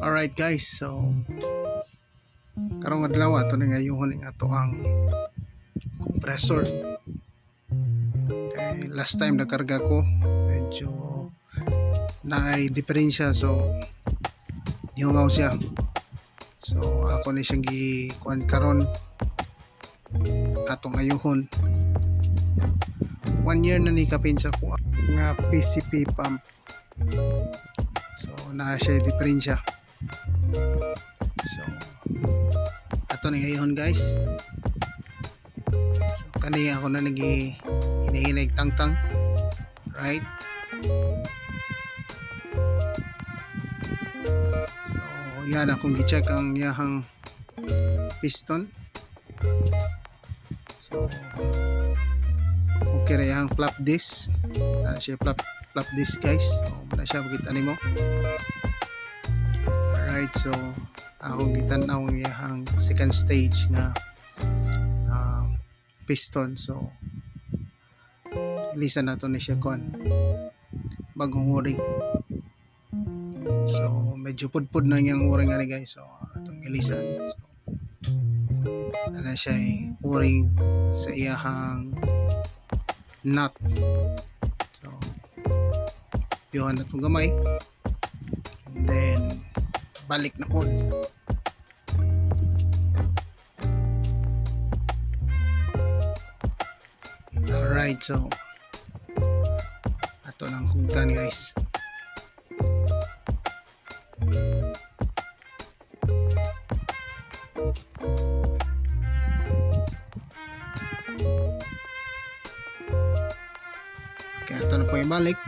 Alright guys, so karong adlaw ato na ngayon nga ato ang compressor. Kay last time nakarga ko medyo naay diferensya, so nihungaw siya. So ako na siyang gikuan karon atong ayuhon. 1 year na ni kapin sa ko nga PCP pump. So naa siya diferensya. So ato na ngayon guys. So kanina ako na hinahinay tangtang, right? So yan akong gi-check ang yahang piston. So okay ra yang flap disc. Na siya flap disc guys. So muna siya makita nimo. Alright, so ako gitanaw ang yahang second stage nga piston. So ilisa nato ni siya kon bagong o-ring. So medyo pudpud na yung o-ring ani guys. So atong ilisan. So ana siya o-ring sa iyahang nut. So yuhan na itong gamay, and then balik na pod. Alright, so ato nang hugtan guys. Kaya ito na po yung balik.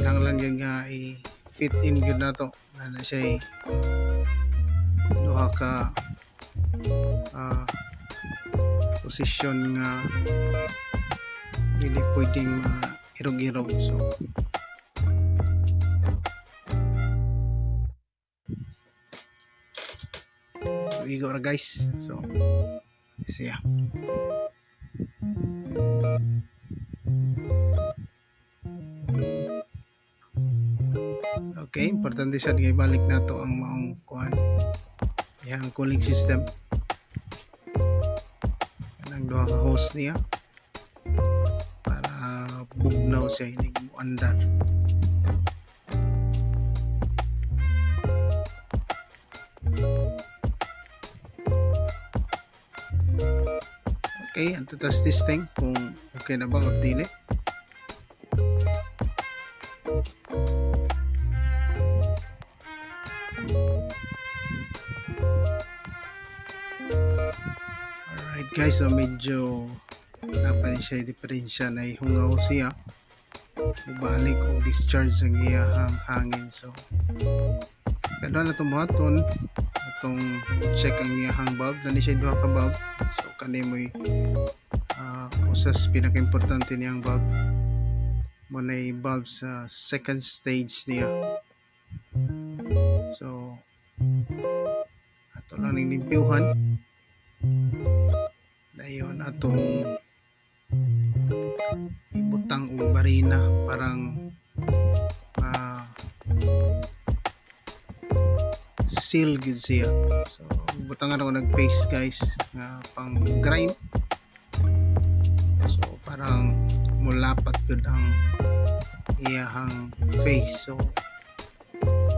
Lang yun nga i-fit in yun na to. Na siya duha ka posisyon nga hindi pwedeng irog-irog. So igo ra guys. So siya. Okay, importante siya nga ibalik na to ang maong kuhan, yung cooling system. Yan ang duha ka hose niya para bugnaw siya, hindi mo andar. Okay, ang tatas testing kung okay na ba o dili. Alright guys, so medyo napan siya diferensya na ihungaw siya, balik o discharge ang iyahang hangin. So kada na itong buhaton atong check ang iyahang bulb. Dani siya duha ka bulb. So kanay mo'y usas pinaka-importante niyang bulb mo na bulb sa second stage niya. So ato lang ning limpyuhan dayon atong ibutang o barina, parang seal gud siya. So butangan ako nag-paste guys nga pang grind. So parang mulapat gud ang iyahang face. So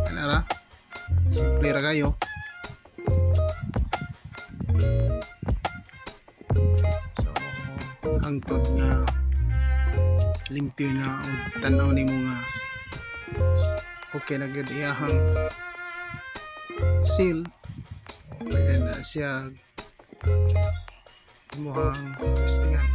kanara simple ra kayo. So hangtod nga limpyo na o tanaw nimo nga okay na gud iyahang seal. Pwede na siya muhang testingan.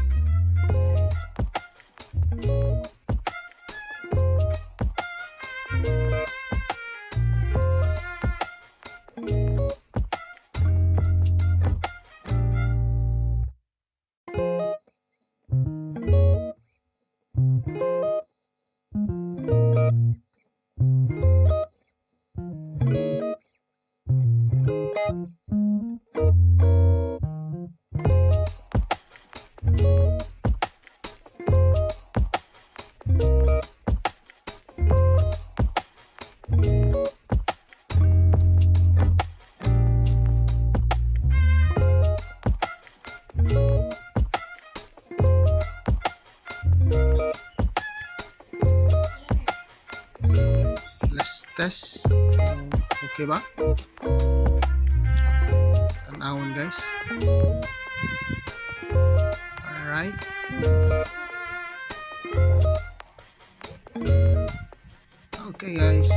test. Okay ba? Tanawon guys. Alright. Okay guys.